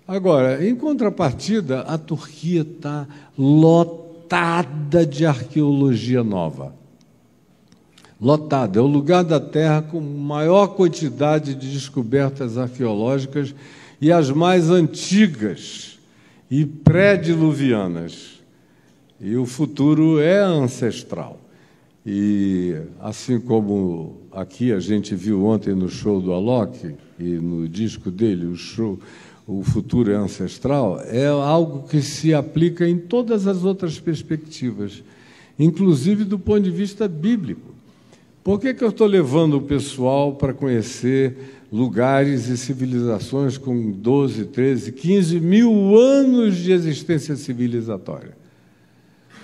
Agora, em contrapartida, a Turquia está lotada de arqueologia nova. Lotada. É o lugar da Terra com maior quantidade de descobertas arqueológicas e as mais antigas e pré-diluvianas. E o futuro é ancestral. E assim como aqui a gente viu ontem no show do Alok e no disco dele, O Futuro é Ancestral, é algo que se aplica em todas as outras perspectivas, inclusive do ponto de vista bíblico. Por que eu estou levando o pessoal para conhecer lugares e civilizações com 12, 13, 15 mil anos de existência civilizatória?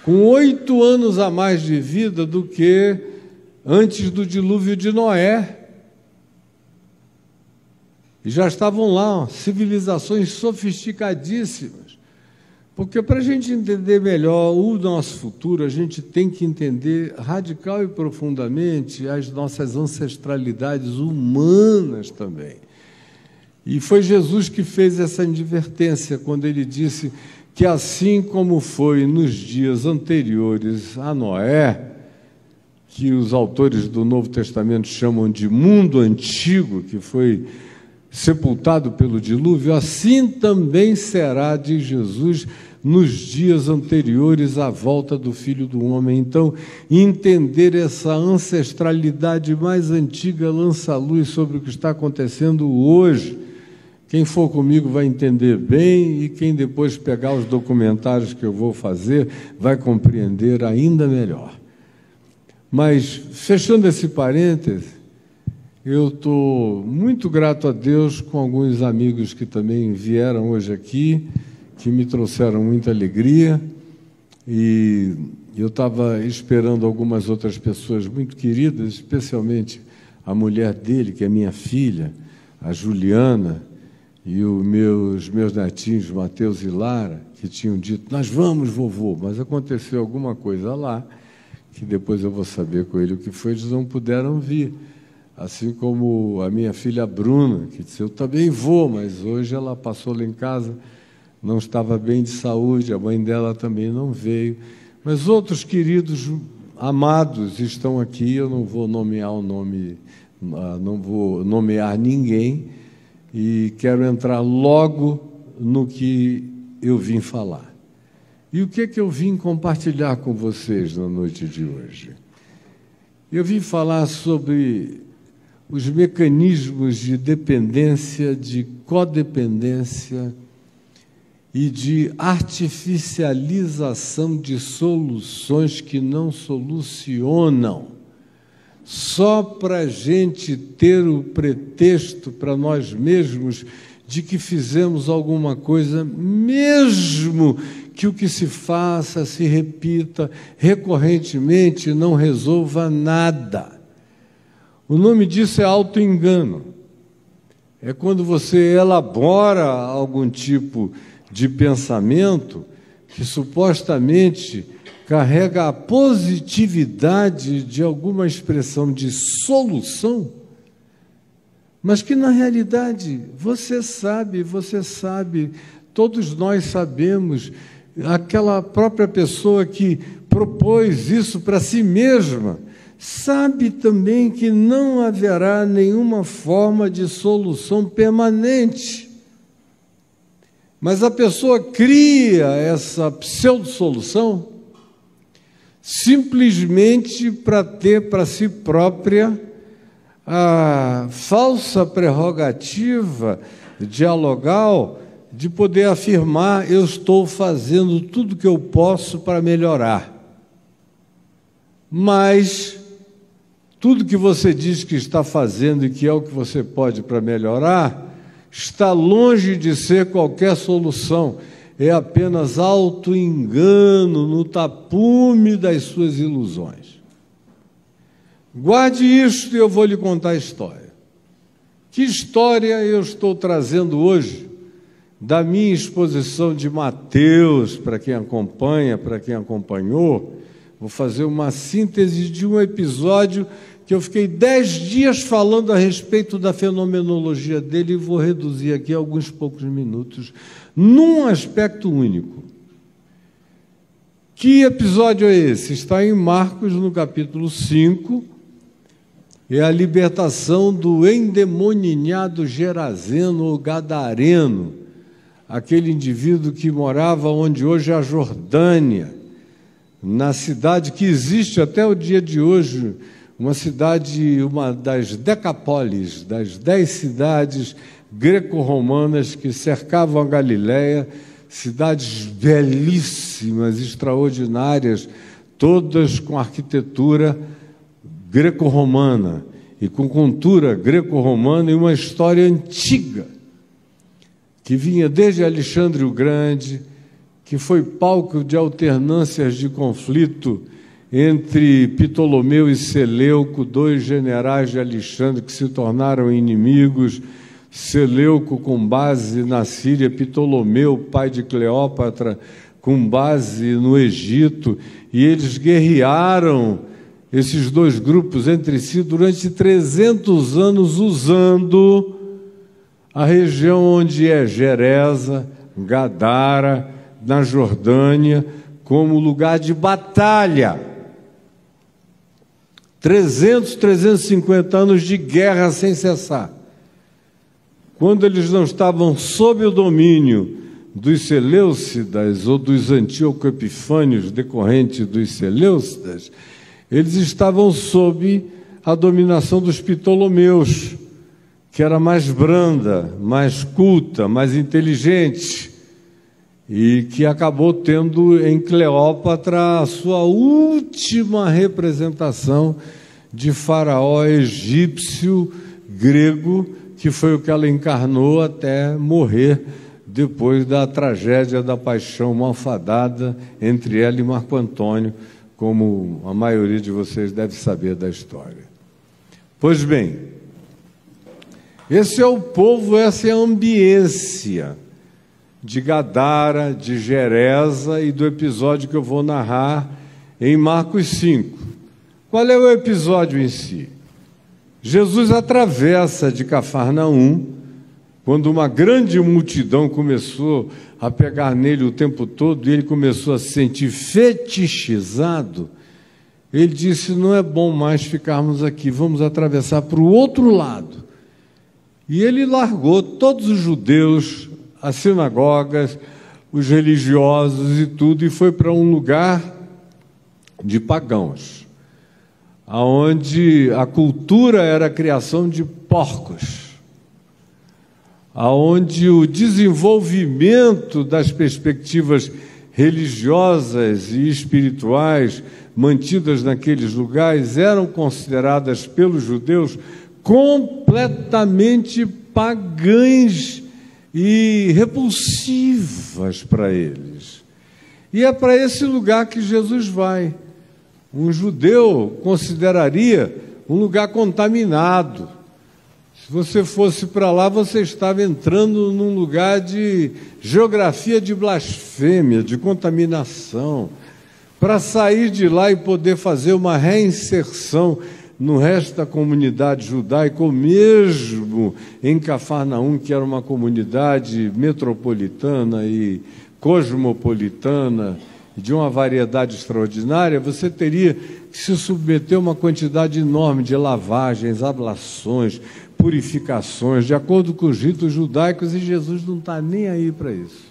Com 8 anos a mais de vida do que antes do dilúvio de Noé. E já estavam lá, civilizações sofisticadíssimas. Porque para a gente entender melhor o nosso futuro, a gente tem que entender radical e profundamente as nossas ancestralidades humanas também. E foi Jesus que fez essa advertência quando ele disse que assim como foi nos dias anteriores a Noé, que os autores do Novo Testamento chamam de mundo antigo, que foi sepultado pelo dilúvio, assim também será, diz Jesus, nos dias anteriores à volta do Filho do Homem. Então, entender essa ancestralidade mais antiga lança luz sobre o que está acontecendo hoje. Quem for comigo vai entender bem e quem depois pegar os documentários que eu vou fazer vai compreender ainda melhor. Mas, fechando esse parêntese, eu estou muito grato a Deus com alguns amigos que também vieram hoje aqui, que me trouxeram muita alegria, e eu estava esperando algumas outras pessoas muito queridas, especialmente a mulher dele, que é minha filha, a Juliana, e os meus netinhos, Mateus e Lara, que tinham dito, nós vamos, vovô, mas aconteceu alguma coisa lá, que depois eu vou saber com ele o que foi, eles não puderam vir. Assim como a minha filha Bruna, que disse, eu também vou, mas hoje ela passou lá em casa, não estava bem de saúde, a mãe dela também não veio. Mas outros queridos amados estão aqui, eu não vou nomear o nome, não vou nomear ninguém, e quero entrar logo no que eu vim falar. E o que é que eu vim compartilhar com vocês na noite de hoje? Eu vim falar sobre os mecanismos de dependência, de codependência e de artificialização de soluções que não solucionam, só para a gente ter o pretexto para nós mesmos de que fizemos alguma coisa, mesmo que o que se faça, se repita recorrentemente, não resolva nada. O nome disso é auto-engano. É quando você elabora algum tipo de pensamento que supostamente carrega a positividade de alguma expressão de solução, mas que na realidade você sabe, todos nós sabemos, aquela própria pessoa que propôs isso para si mesma, sabe também que não haverá nenhuma forma de solução permanente. Mas a pessoa cria essa pseudo-solução simplesmente para ter para si própria a falsa prerrogativa dialogal de poder afirmar: eu estou fazendo tudo o que eu posso para melhorar. Mas tudo que você diz que está fazendo e que é o que você pode para melhorar está longe de ser qualquer solução. É apenas auto-engano no tapume das suas ilusões. Guarde isto e eu vou lhe contar a história. Que história eu estou trazendo hoje da minha exposição de Mateus, para quem acompanha, para quem acompanhou? Vou fazer uma síntese de um episódio que eu fiquei 10 dias falando a respeito da fenomenologia dele e vou reduzir aqui a alguns poucos minutos, num aspecto único. Que episódio é esse? Está em Marcos, no capítulo 5, é a libertação do endemoninhado Gerazeno ou Gadareno, aquele indivíduo que morava onde hoje é a Jordânia, na cidade que existe até o dia de hoje, uma cidade, uma das Decapólis, das 10 cidades greco-romanas que cercavam a Galileia, cidades belíssimas, extraordinárias, todas com arquitetura greco-romana e com cultura greco-romana e uma história antiga, que vinha desde Alexandre o Grande, que foi palco de alternâncias de conflito entre Ptolomeu e Seleuco, 2 generais de Alexandre que se tornaram inimigos, Seleuco com base na Síria, Ptolomeu, pai de Cleópatra, com base no Egito, e eles guerrearam, esses 2 grupos, entre si durante 300 anos, usando a região onde é Gerasa, Gadara, na Jordânia, como lugar de batalha. 350 anos de guerra sem cessar. Quando eles não estavam sob o domínio dos Seleucidas ou dos Antíoco Epifânios, decorrente dos Seleucidas, eles estavam sob a dominação dos Ptolomeus, que era mais branda, mais culta, mais inteligente, e que acabou tendo em Cleópatra a sua última representação de faraó egípcio grego, que foi o que ela encarnou até morrer depois da tragédia da paixão malfadada entre ela e Marco Antônio, como a maioria de vocês deve saber da história. Pois bem, esse é o povo, essa é a ambiência de Gadara, de Gerasa e do episódio que eu vou narrar em Marcos 5. Qual é o episódio em si? Jesus atravessa de Cafarnaum, quando uma grande multidão começou a pegar nele o tempo todo e ele começou a se sentir fetichizado, ele disse: não é bom mais ficarmos aqui, vamos atravessar para o outro lado. E ele largou todos os judeus, as sinagogas, os religiosos e tudo, e foi para um lugar de pagãos, aonde a cultura era a criação de porcos, aonde o desenvolvimento das perspectivas religiosas e espirituais mantidas naqueles lugares eram consideradas pelos judeus completamente pagãs e repulsivas para eles. E é para esse lugar que Jesus vai. Um judeu consideraria um lugar contaminado. Se você fosse para lá, você estava entrando num lugar de geografia de blasfêmia, de contaminação. Para sair de lá e poder fazer uma reinserção no resto da comunidade judaica, ou mesmo em Cafarnaum, que era uma comunidade metropolitana e cosmopolitana, de uma variedade extraordinária, você teria que se submeter a uma quantidade enorme de lavagens, ablações, purificações, de acordo com os ritos judaicos, e Jesus não está nem aí para isso.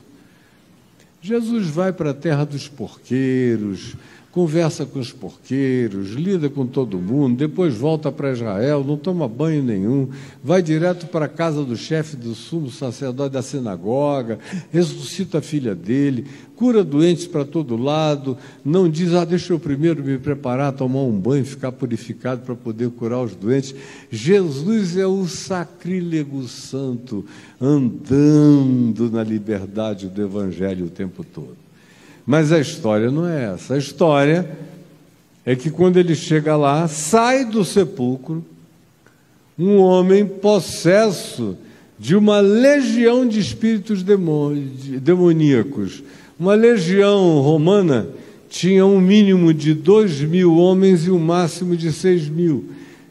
Jesus vai para a terra dos porqueiros, conversa com os porqueiros, lida com todo mundo, depois volta para Israel, não toma banho nenhum, vai direto para a casa do chefe do sumo sacerdote da sinagoga, ressuscita a filha dele, cura doentes para todo lado, não diz: deixa eu primeiro me preparar, tomar um banho, ficar purificado para poder curar os doentes. Jesus é o sacrílego santo, andando na liberdade do Evangelho o tempo todo. Mas a história não é essa. A história é que quando ele chega lá, sai do sepulcro um homem possesso de uma legião de espíritos demoníacos. Uma legião romana tinha um mínimo de 2.000 homens e um máximo de 6.000.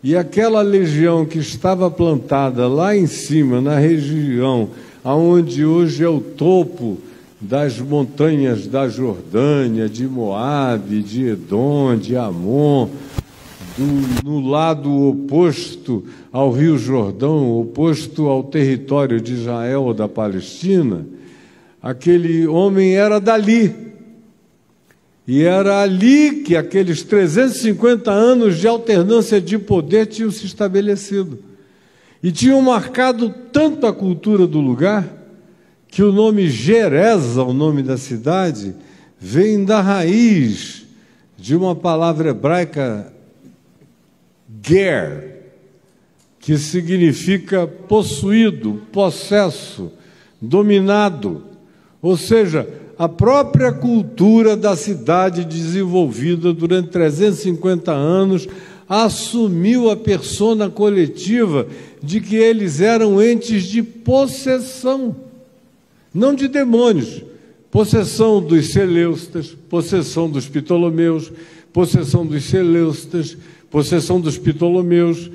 E aquela legião que estava plantada lá em cima, na região aonde hoje é o topo das montanhas da Jordânia, de Moabe, de Edom, de Amon, no lado oposto ao Rio Jordão, oposto ao território de Israel ou da Palestina, aquele homem era dali. E era ali que aqueles 350 anos de alternância de poder tinham se estabelecido. E tinham marcado tanto a cultura do lugar, que o nome Gereza, o nome da cidade, vem da raiz de uma palavra hebraica, ger, que significa possuído, possesso, dominado. Ou seja, a própria cultura da cidade desenvolvida durante 350 anos assumiu a persona coletiva de que eles eram entes de possessão, não de demônios. Possessão dos Seleustas, possessão dos Ptolomeus, possessão dos Seleustas, possessão dos Ptolomeus,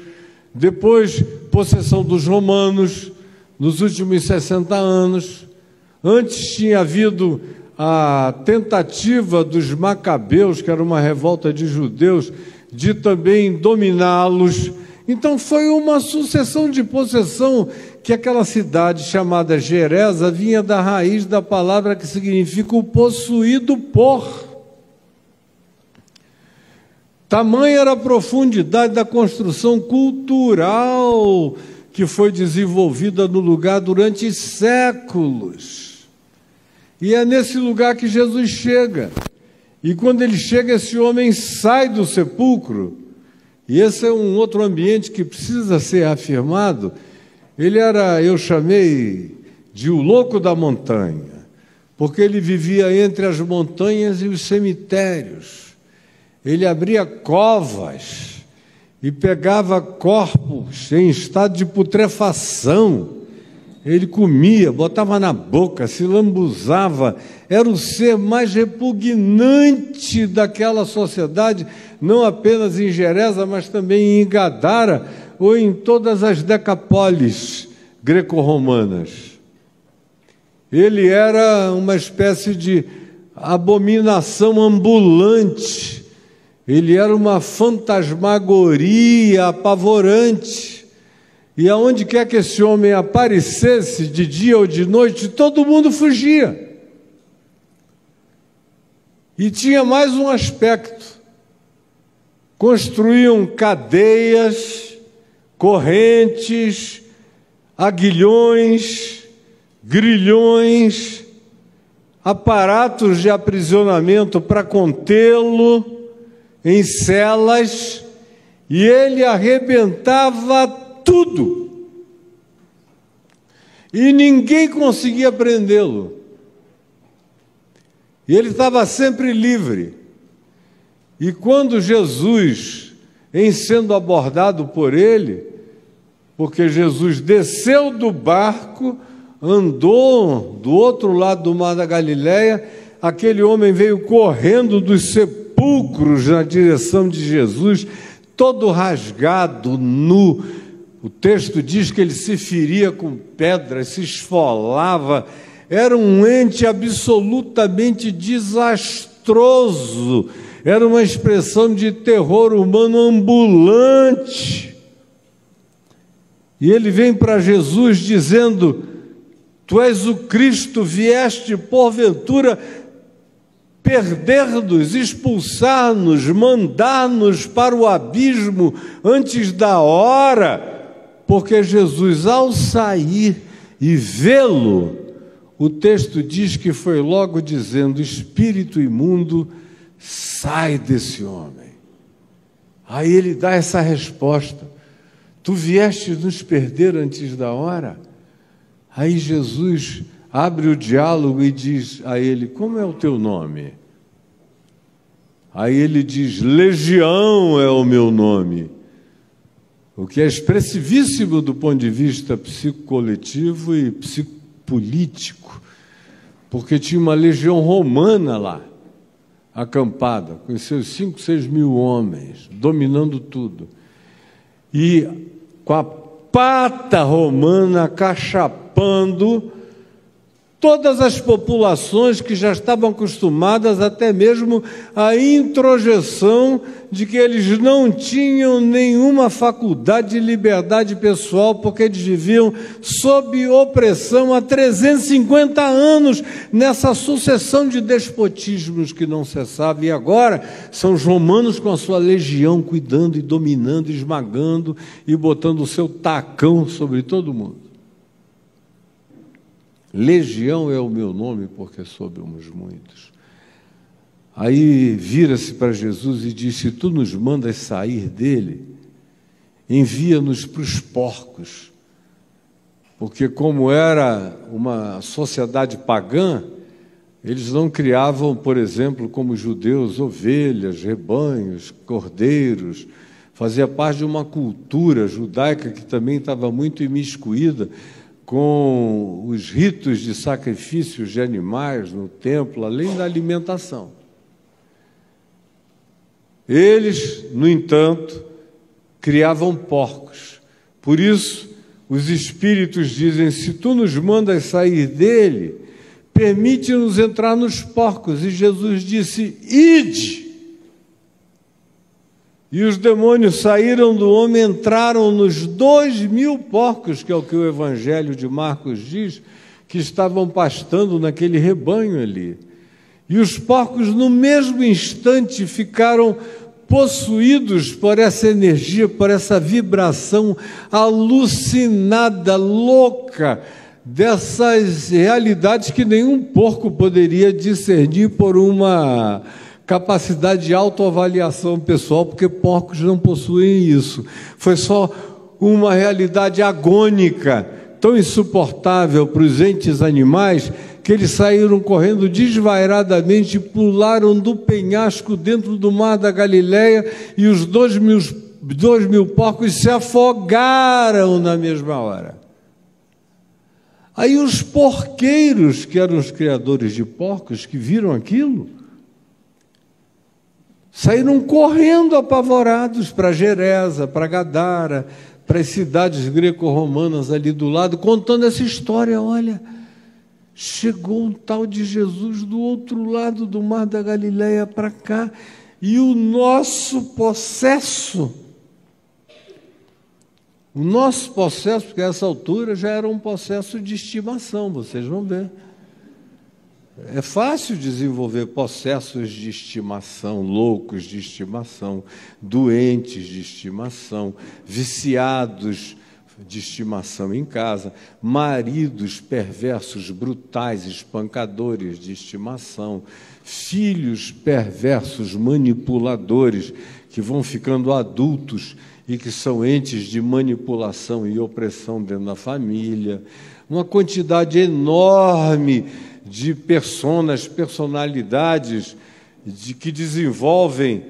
depois possessão dos romanos, nos últimos 60 anos. Antes tinha havido a tentativa dos Macabeus, que era uma revolta de judeus, de também dominá-los. Então foi uma sucessão de possessão, que aquela cidade chamada Gereza vinha da raiz da palavra que significa o possuído por. Tamanha era a profundidade da construção cultural que foi desenvolvida no lugar durante séculos. E é nesse lugar que Jesus chega. E quando ele chega, esse homem sai do sepulcro. E esse é um outro ambiente que precisa ser afirmado. Ele era, eu chamei de o louco da montanha, porque ele vivia entre as montanhas e os cemitérios. Ele abria covas e pegava corpos em estado de putrefação. Ele comia, botava na boca, se lambuzava. Era o ser mais repugnante daquela sociedade, não apenas em Gereza, mas também em Gadara ou em todas as decapolis greco-romanas. Ele era uma espécie de abominação ambulante. Ele era uma fantasmagoria apavorante. E aonde quer que esse homem aparecesse, de dia ou de noite, todo mundo fugia. E tinha mais um aspecto. Construíam cadeias, correntes, aguilhões, grilhões, aparatos de aprisionamento para contê-lo em celas, e ele arrebentava tudo. E ninguém conseguia prendê-lo. E ele estava sempre livre. E quando Jesus, em sendo abordado por ele, porque Jesus desceu do barco, andou do outro lado do mar da Galileia, aquele homem veio correndo dos sepulcros na direção de Jesus, todo rasgado, nu. O texto diz que ele se feria com pedras, se esfolava. Era um ente absolutamente desastroso. Era uma expressão de terror humano ambulante. E ele vem para Jesus dizendo: Tu és o Cristo, vieste porventura perder-nos, expulsar-nos, mandar-nos para o abismo antes da hora. Porque Jesus, ao sair e vê-lo, o texto diz que foi logo dizendo: espírito imundo, sai desse homem. Aí ele dá essa resposta: tu vieste nos perder antes da hora? Aí Jesus abre o diálogo e diz a ele: como é o teu nome? Aí ele diz: Legião é o meu nome. O que é expressivíssimo do ponto de vista psicocoletivo e psicopolítico, porque tinha uma legião romana lá, acampada, com seus 5, 6 mil homens, dominando tudo. e com a pata romana cachapando todas as populações que já estavam acostumadas até mesmo à introjeção de que eles não tinham nenhuma faculdade de liberdade pessoal, porque eles viviam sob opressão há 350 anos, nessa sucessão de despotismos que não cessava. E agora são os romanos com a sua legião cuidando e dominando, esmagando e botando o seu tacão sobre todo mundo. Legião é o meu nome, porque somos muitos. Aí vira-se para Jesus e diz: se tu nos mandas sair dele, envia-nos para os porcos. Porque como era uma sociedade pagã, eles não criavam, por exemplo, como os judeus, ovelhas, rebanhos, cordeiros. Fazia parte de uma cultura judaica que também estava muito imiscuída com os ritos de sacrifícios de animais no templo, além da alimentação. Eles, no entanto, criavam porcos. Por isso, os espíritos dizem: se tu nos mandas sair dele, permite-nos entrar nos porcos. E Jesus disse: ide! E os demônios saíram do homem, entraram nos 2.000 porcos, que é o que o Evangelho de Marcos diz, que estavam pastando naquele rebanho ali. E os porcos, no mesmo instante, ficaram possuídos por essa energia, por essa vibração alucinada, louca, dessas realidades que nenhum porco poderia discernir por uma capacidade de autoavaliação pessoal, porque porcos não possuem isso. Foi só uma realidade agônica, tão insuportável para os entes animais, que eles saíram correndo desvairadamente, pularam do penhasco dentro do mar da Galileia, e os 2.000 porcos se afogaram na mesma hora. Aí os porqueiros, que eram os criadores de porcos, que viram aquilo, saíram correndo apavorados para Gerasa, para Gadara, para as cidades greco-romanas ali do lado, contando essa história. Olha, chegou um tal de Jesus do outro lado do mar da Galileia para cá, e o nosso possesso, porque a essa altura já era um possesso de estimação, vocês vão ver. É fácil desenvolver possessos de estimação, loucos de estimação, doentes de estimação, viciados de estimação em casa, maridos perversos, brutais, espancadores de estimação, filhos perversos, manipuladores, que vão ficando adultos e que são entes de manipulação e opressão dentro da família, uma quantidade enorme de personalidades que desenvolvem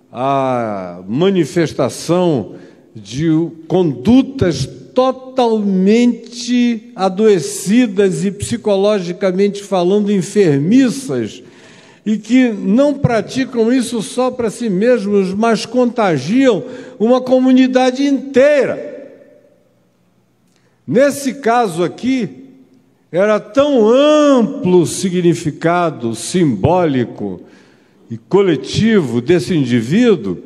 a manifestação de condutas totalmente adoecidas e psicologicamente falando enfermiças, e que não praticam isso só para si mesmos, mas contagiam uma comunidade inteira. Nesse caso aqui, era tão amplo o significado simbólico e coletivo desse indivíduo,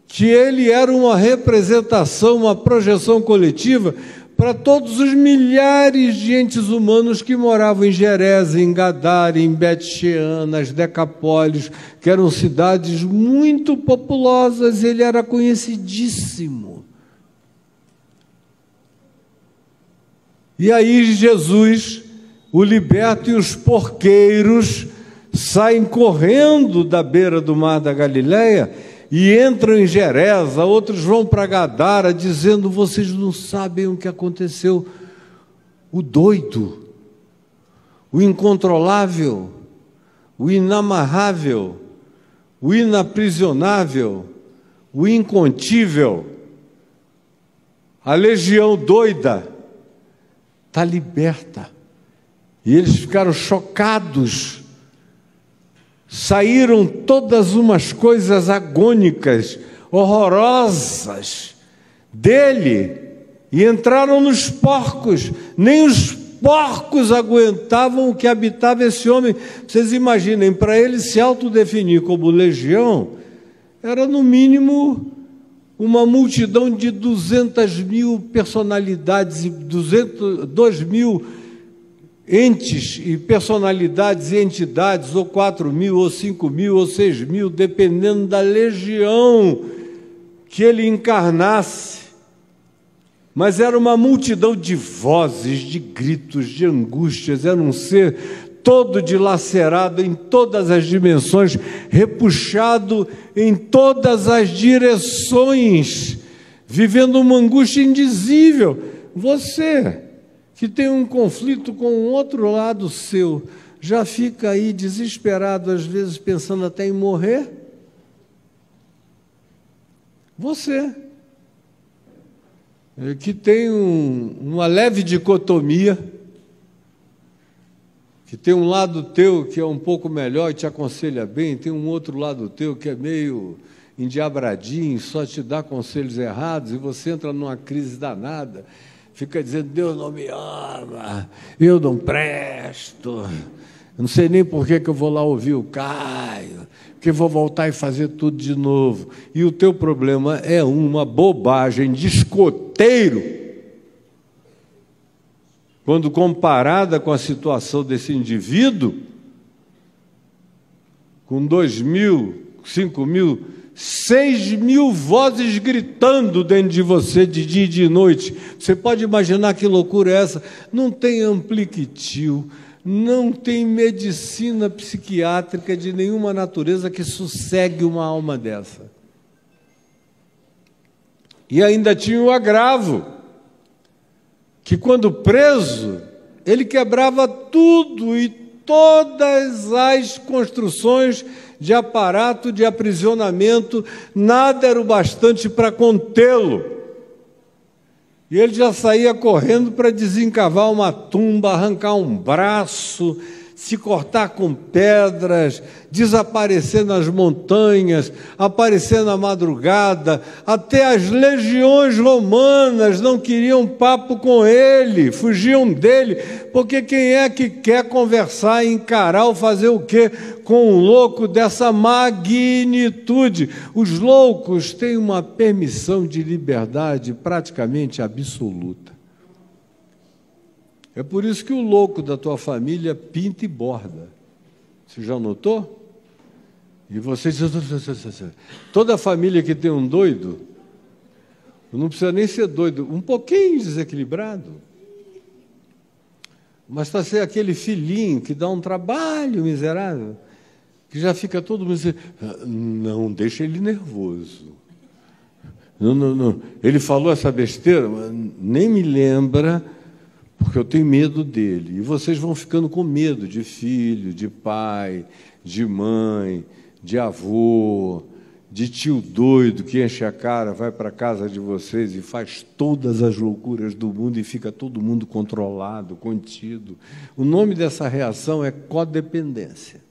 que ele era uma representação, uma projeção coletiva para todos os milhares de entes humanos que moravam em Gerasa, em Gadara, em Bet-Shean, nas Decapólis, que eram cidades muito populosas. Ele era conhecidíssimo. E aí Jesus o liberta, e os porqueiros saem correndo da beira do mar da Galileia e entram em Gerasa. Outros vão para Gadara dizendo: vocês não sabem o que aconteceu. O doido, o incontrolável, o inamarrável, o inaprisionável, o incontível, a legião doida está liberta. E eles ficaram chocados. Saíram todas umas coisas agônicas, horrorosas, dele e entraram nos porcos. Nem os porcos aguentavam o que habitava esse homem. Vocês imaginem, para ele se autodefinir como legião, era no mínimo uma multidão de 200.000 personalidades, 2.000 entes e personalidades e entidades, ou 4.000, ou 5.000, ou 6.000, dependendo da legião que ele encarnasse. Mas era uma multidão de vozes, de gritos, de angústias. Era um ser todo dilacerado em todas as dimensões, repuxado em todas as direções, vivendo uma angústia indizível. Você, que tem um conflito com o outro lado seu, já fica aí desesperado, às vezes pensando até em morrer? Você, que tem uma leve dicotomia, que tem um lado teu que é um pouco melhor e te aconselha bem, tem um outro lado teu que é meio endiabradinho, só te dá conselhos errados, e você entra numa crise danada, fica dizendo: Deus não me ama, eu não presto, eu não sei nem por que eu vou lá ouvir o Caio, que vou voltar e fazer tudo de novo. E o teu problema é uma bobagem de escoteiro, quando comparada com a situação desse indivíduo, com 2.000, 5.000, 6.000 vozes gritando dentro de você de dia e de noite. Você pode imaginar que loucura é essa? Não tem ampliquitil, não tem medicina psiquiátrica de nenhuma natureza que sossegue uma alma dessa. E ainda tinha o agravo, que quando preso, ele quebrava tudo e todas as construções de aparato de aprisionamento, nada era o bastante para contê-lo. E ele já saía correndo para desencavar uma tumba, arrancar um braço, se cortar com pedras, desaparecer nas montanhas, aparecer na madrugada. Até as legiões romanas não queriam papo com ele, fugiam dele, porque quem é que quer conversar, encarar ou fazer o quê com um louco dessa magnitude? Os loucos têm uma permissão de liberdade praticamente absoluta. É por isso que o louco da tua família pinta e borda. Você já notou? E vocês... Toda família que tem um doido, não precisa nem ser doido, um pouquinho desequilibrado, mas está ser aquele filhinho que dá um trabalho miserável, que já fica todo mundo dizendo: não, deixa ele nervoso. Não. Ele falou essa besteira, nem me lembra, porque eu tenho medo dele. E vocês vão ficando com medo de filho, de pai, de mãe, de avô, de tio doido que enche a cara, vai para a casa de vocês e faz todas as loucuras do mundo e fica todo mundo controlado, contido. O nome dessa reação é codependência.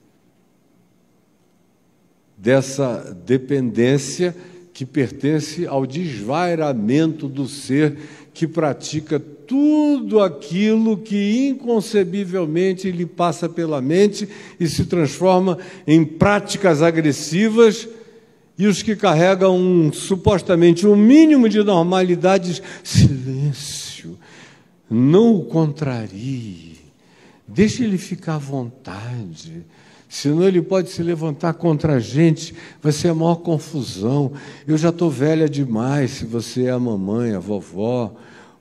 Dessa dependência que pertence ao desvairamento do ser que pratica tudo aquilo que inconcebivelmente lhe passa pela mente e se transforma em práticas agressivas, e os que carregam supostamente um mínimo de normalidade: silêncio, não o contrarie, deixe ele ficar à vontade, senão ele pode se levantar contra a gente, vai ser a maior confusão. Eu já estou velha demais, se você é a mamãe, a vovó,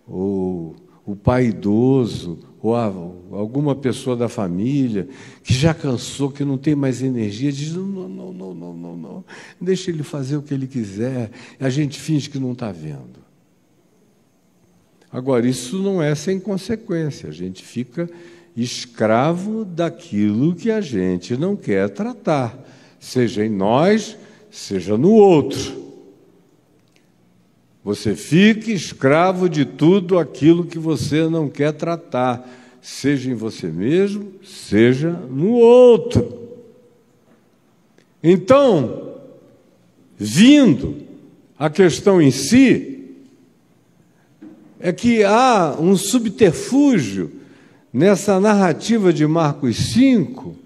ou o pai idoso, ou alguma pessoa da família que já cansou, que não tem mais energia, diz: não, deixa ele fazer o que ele quiser, a gente finge que não está vendo. Agora, isso não é sem consequência, a gente fica escravo daquilo que a gente não quer tratar, seja em nós, seja no outro. Você fica escravo de tudo aquilo que você não quer tratar, seja em você mesmo, seja no outro. Então, vindo a questão em si, é que há um subterfúgio nessa narrativa de Marcos 5,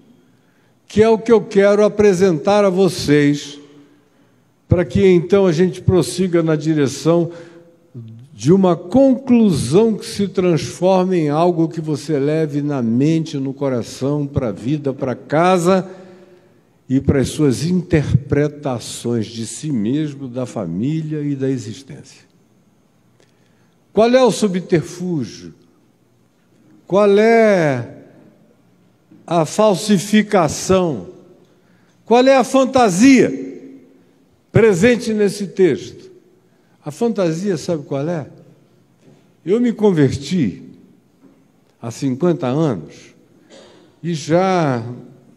que é o que eu quero apresentar a vocês, para que então a gente prossiga na direção de uma conclusão que se transforme em algo que você leve na mente, no coração, para a vida, para casa e para as suas interpretações de si mesmo, da família e da existência. Qual é o subterfúgio? Qual é a falsificação? Qual é a fantasia presente nesse texto? A fantasia, sabe qual é? Eu me converti há 50 anos e já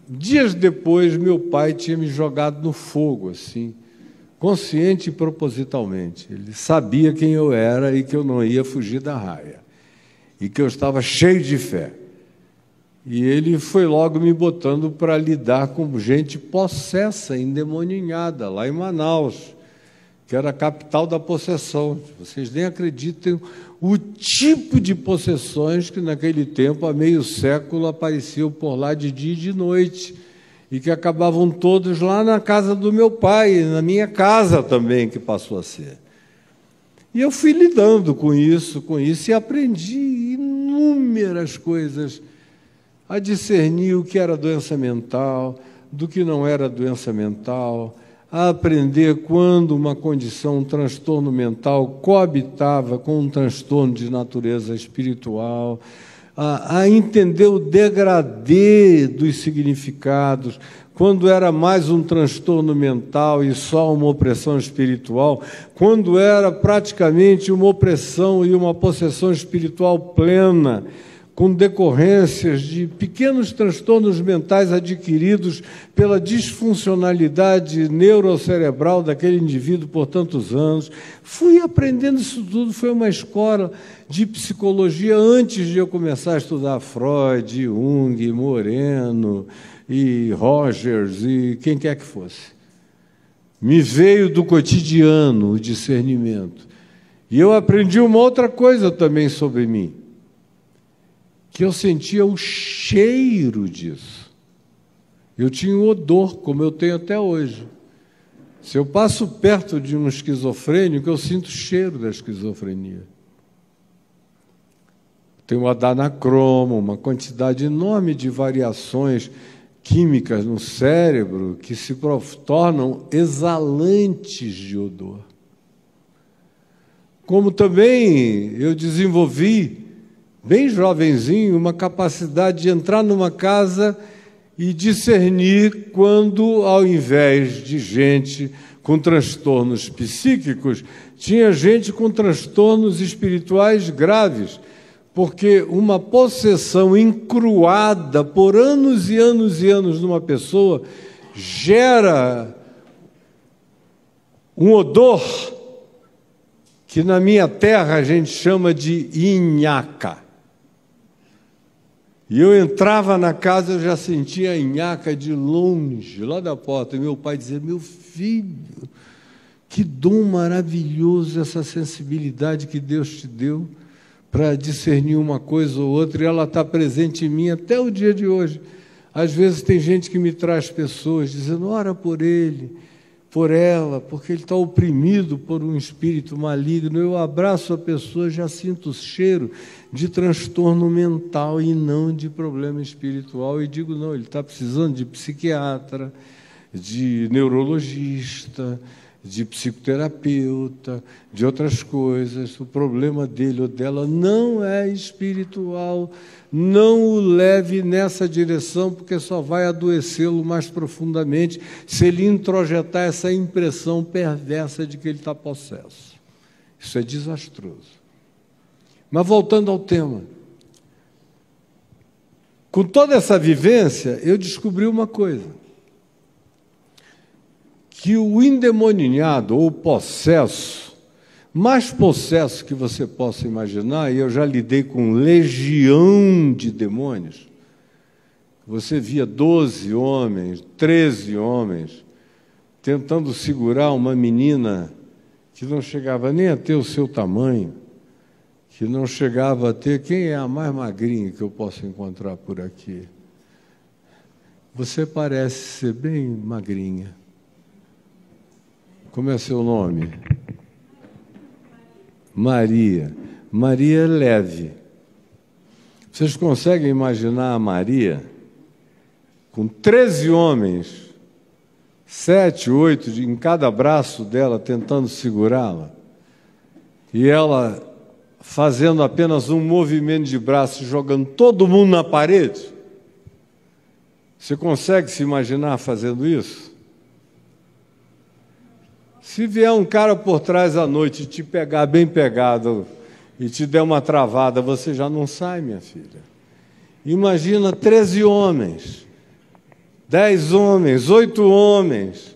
dias depois meu pai tinha me jogado no fogo, assim, consciente e propositalmente. Ele sabia quem eu era e que eu não ia fugir da raia e que eu estava cheio de fé. E ele foi logo me botando para lidar com gente possessa, endemoninhada, lá em Manaus, que era a capital da possessão. Vocês nem acreditam o tipo de possessões que naquele tempo, há meio século, apareciam por lá de dia e de noite, e que acabavam todos lá na casa do meu pai, na minha casa também, que passou a ser. E eu fui lidando com isso, e aprendi inúmeras coisas, a discernir o que era doença mental, do que não era doença mental, a aprender quando uma condição, um transtorno mental coabitava com um transtorno de natureza espiritual, a entender o degradê dos significados, quando era mais um transtorno mental e só uma opressão espiritual, quando era praticamente uma opressão e uma possessão espiritual plena, com decorrências de pequenos transtornos mentais adquiridos pela disfuncionalidade neurocerebral daquele indivíduo por tantos anos. Fui aprendendo isso tudo, foi uma escola de psicologia antes de eu começar a estudar Freud, Jung, Moreno e Rogers e quem quer que fosse. Me veio do cotidiano o discernimento. E eu aprendi uma outra coisa também sobre mim, que eu sentia o cheiro disso. Eu tinha um odor, como eu tenho até hoje. Se eu passo perto de um esquizofrênico, eu sinto o cheiro da esquizofrenia. Tem o adanacromo, uma quantidade enorme de variações químicas no cérebro que se tornam exalantes de odor. Como também eu desenvolvi, bem jovenzinho, uma capacidade de entrar numa casa e discernir quando, ao invés de gente com transtornos psíquicos, tinha gente com transtornos espirituais graves, porque uma possessão encruada por anos e anos e anos numa pessoa gera um odor que na minha terra a gente chama de inhaca. E eu entrava na casa, eu já sentia a nhaca de longe, lá da porta. E meu pai dizia: meu filho, que dom maravilhoso essa sensibilidade que Deus te deu para discernir uma coisa ou outra, e ela está presente em mim até o dia de hoje. Às vezes tem gente que me traz pessoas dizendo: ora por ele, por ela, porque ele está oprimido por um espírito maligno. Eu abraço a pessoa, já sinto o cheiro de transtorno mental e não de problema espiritual, e digo: não, ele está precisando de psiquiatra, de neurologista, de psicoterapeuta, de outras coisas. O problema dele ou dela não é espiritual. Não o leve nessa direção, porque só vai adoecê-lo mais profundamente se ele introjetar essa impressão perversa de que ele está possesso. Isso é desastroso. Mas voltando ao tema, com toda essa vivência, eu descobri uma coisa: que o endemoninhado ou possesso, mais possesso que você possa imaginar, e eu já lidei com legião de demônios, você via 12 homens, 13 homens, tentando segurar uma menina que não chegava nem a ter o seu tamanho, que não chegava a ter... Quem é a mais magrinha que eu posso encontrar por aqui? Você parece ser bem magrinha. Como é seu nome? Maria. Maria é leve. Vocês conseguem imaginar a Maria com 13 homens, 7, 8 em cada braço dela, tentando segurá-la, e ela fazendo apenas um movimento de braço, jogando todo mundo na parede? Você consegue se imaginar fazendo isso? Se vier um cara por trás à noite e te pegar bem pegado e te der uma travada, você já não sai, minha filha. Imagina 13 homens, 10 homens, 8 homens.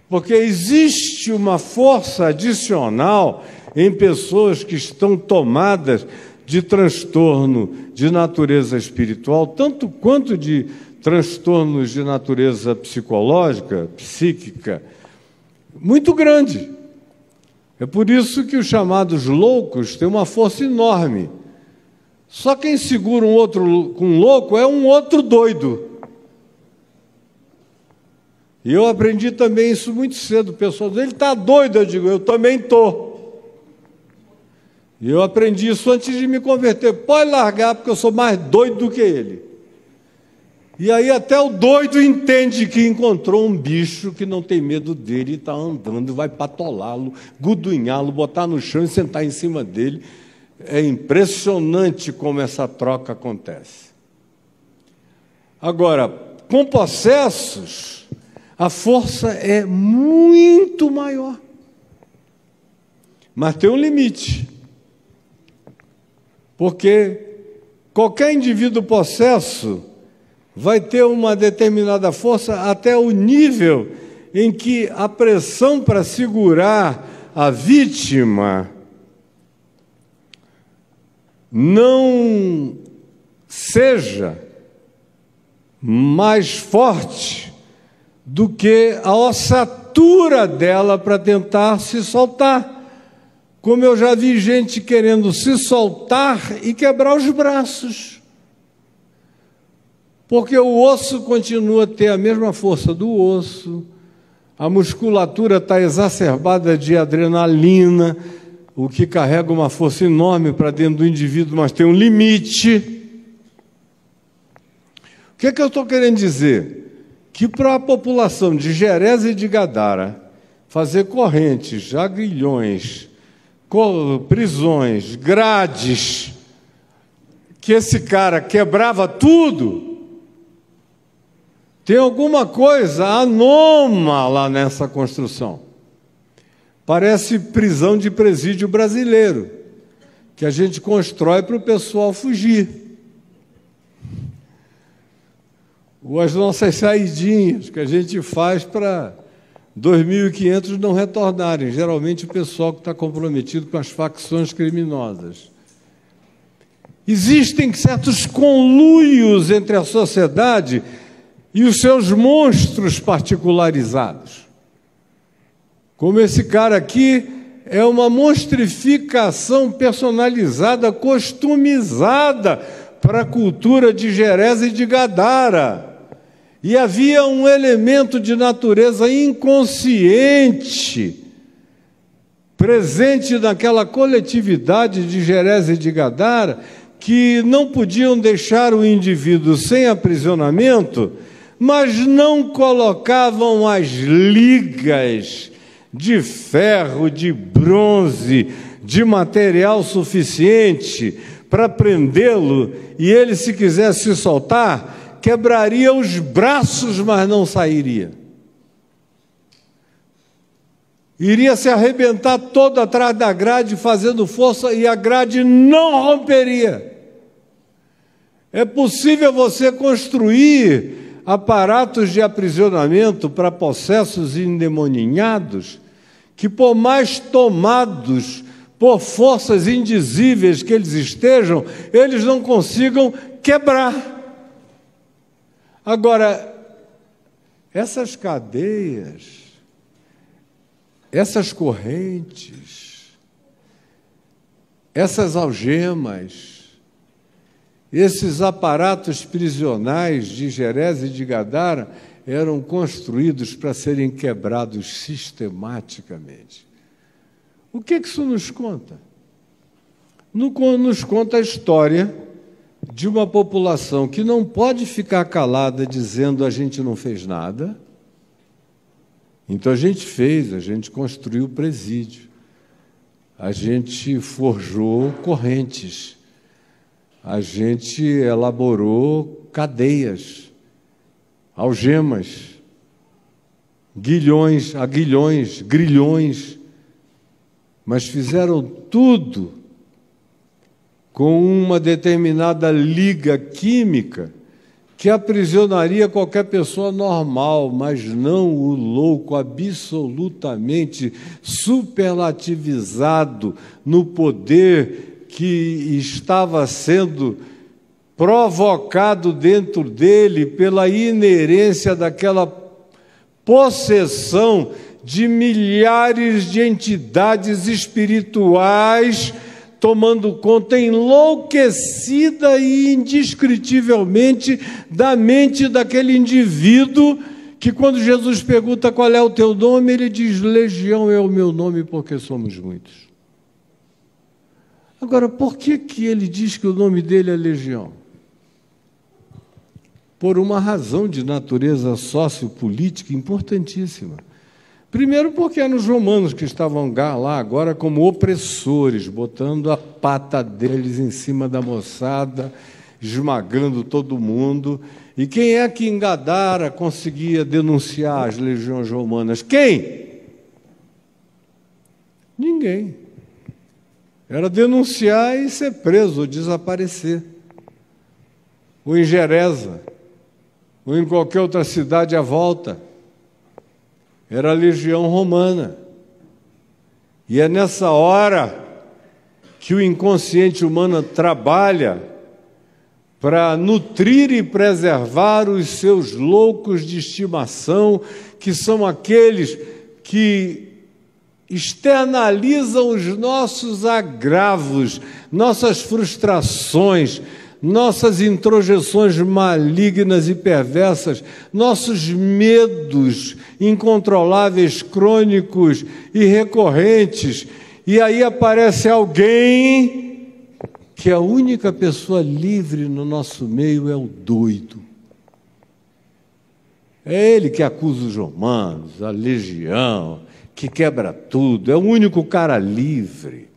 Porque existe uma força adicional em pessoas que estão tomadas de transtorno de natureza espiritual, tanto quanto de transtornos de natureza psicológica, psíquica, muito grande. É por isso que os chamados loucos têm uma força enorme. Só quem segura um outro com um louco é um outro doido. E eu aprendi também isso muito cedo. O pessoal diz, ele está doido. Eu digo, eu também estou. E eu aprendi isso antes de me converter. Pode largar, porque eu sou mais doido do que ele. E aí até o doido entende que encontrou um bicho que não tem medo dele, e está andando, vai patolá-lo, gudunhá-lo, botar no chão e sentar em cima dele. É impressionante como essa troca acontece. Agora, com possessos, a força é muito maior. Mas tem um limite. Porque qualquer indivíduo possesso vai ter uma determinada força até o nível em que a pressão para segurar a vítima não seja mais forte do que a ossatura dela para tentar se soltar. Como eu já vi gente querendo se soltar e quebrar os braços. Porque o osso continua a ter a mesma força do osso, a musculatura está exacerbada de adrenalina, o que carrega uma força enorme para dentro do indivíduo, mas tem um limite. O que é que eu estou querendo dizer? Que para a população de Gerés e de Gadara fazer correntes, agrilhões, prisões, grades, que esse cara quebrava tudo, tem alguma coisa anômala nessa construção. Parece prisão de presídio brasileiro, que a gente constrói para o pessoal fugir. Ou as nossas saidinhas que a gente faz para 2.500 não retornarem. Geralmente o pessoal que está comprometido com as facções criminosas. Existem certos conluios entre a sociedade e os seus monstros particularizados. Como esse cara aqui é uma monstrificação personalizada, customizada para a cultura de Gerés e de Gadara. E havia um elemento de natureza inconsciente presente naquela coletividade de Gerés e de Gadara, que não podiam deixar o indivíduo sem aprisionamento, mas não colocavam as ligas de ferro, de bronze, de material suficiente para prendê-lo, e ele, se quisesse se soltar, quebraria os braços, mas não sairia. Iria se arrebentar todo atrás da grade, fazendo força, e a grade não romperia. É possível você construir aparatos de aprisionamento para possessos endemoninhados, que por mais tomados por forças indizíveis que eles estejam, eles não consigam quebrar. Agora, essas cadeias, essas correntes, essas algemas, esses aparatos prisionais de Gerés e de Gadara eram construídos para serem quebrados sistematicamente. O que isso nos conta? Nos conta a história de uma população que não pode ficar calada dizendo a gente não fez nada. Então a gente construiu presídio, a gente forjou correntes, a gente elaborou cadeias, algemas, aguilhões, grilhões, mas fizeram tudo com uma determinada liga química que aprisionaria qualquer pessoa normal, mas não o louco absolutamente superlativizado no poder que estava sendo provocado dentro dele pela inerência daquela possessão de milhares de entidades espirituais tomando conta enlouquecida e indescritivelmente da mente daquele indivíduo que, quando Jesus pergunta qual é o teu nome, ele diz: Legião é o meu nome, porque somos muitos. Agora, por que ele diz que o nome dele é Legião? Por uma razão de natureza sociopolítica importantíssima. Primeiro, porque eram os romanos que estavam lá agora como opressores, botando a pata deles em cima da moçada, esmagando todo mundo. E quem é que em Gadara conseguia denunciar as legiões romanas? Quem? Ninguém. Era denunciar e ser preso, ou desaparecer. Ou em Geresa, ou em qualquer outra cidade à volta. Era a legião romana. E é nessa hora que o inconsciente humano trabalha para nutrir e preservar os seus loucos de estimação, que são aqueles que externalizam os nossos agravos, nossas frustrações, nossas introjeções malignas e perversas, nossos medos incontroláveis, crônicos e recorrentes. E aí aparece alguém que a única pessoa livre no nosso meio é o doido. É ele que acusa os romanos, a legião, que quebra tudo. É o único cara livre,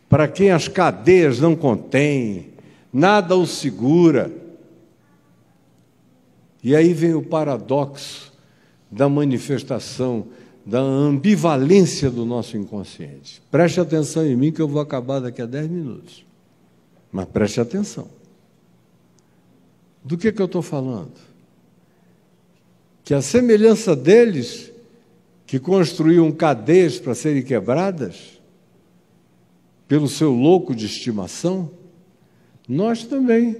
para quem as cadeias não contêm, nada o segura. E aí vem o paradoxo da manifestação, da ambivalência do nosso inconsciente. Preste atenção em mim, que eu vou acabar daqui a 10 minutos. Mas preste atenção. Do que eu estou falando? Que a semelhança deles, que construíam cadeias para serem quebradas, pelo seu louco de estimação, nós também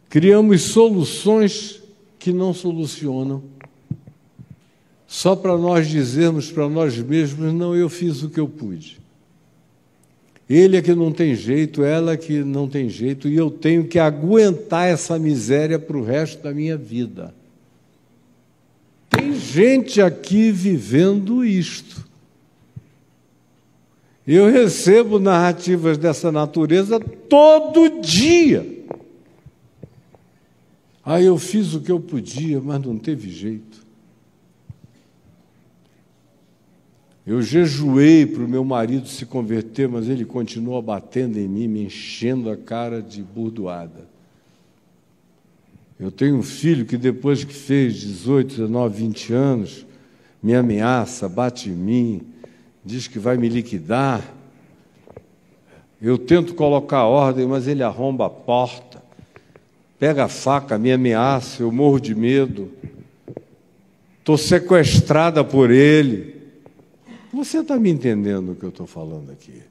criamos soluções que não solucionam, só para nós dizermos para nós mesmos: não, eu fiz o que eu pude. Ele é que não tem jeito, ela é que não tem jeito, e eu tenho que aguentar essa miséria para o resto da minha vida. Tem gente aqui vivendo isto. Eu recebo narrativas dessa natureza todo dia. Eu fiz o que eu podia, mas não teve jeito. Eu jejuei para o meu marido se converter, mas ele continua batendo em mim, me enchendo a cara de burdoada. Eu tenho um filho que, depois que fez 18, 19, 20 anos, me ameaça, bate em mim, diz que vai me liquidar. Eu tento colocar ordem, mas ele arromba a porta, pega a faca, me ameaça, eu morro de medo. Estou sequestrada por ele. Você está me entendendo o que eu estou falando aqui?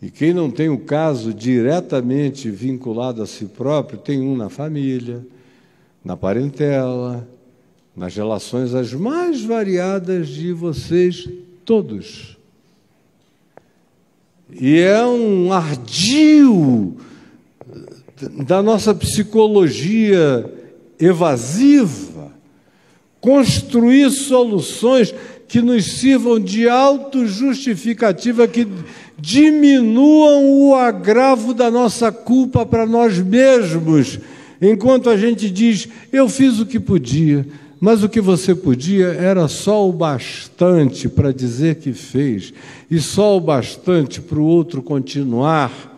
E quem não tem o caso diretamente vinculado a si próprio, tem um na família, na parentela, nas relações as mais variadas de vocês todos. e é um ardil da nossa psicologia evasiva construir soluções que nos sirvam de autojustificativa, que diminuam o agravo da nossa culpa para nós mesmos, enquanto a gente diz, eu fiz o que podia, mas o que você podia era só o bastante para dizer que fez, e só o bastante para o outro continuar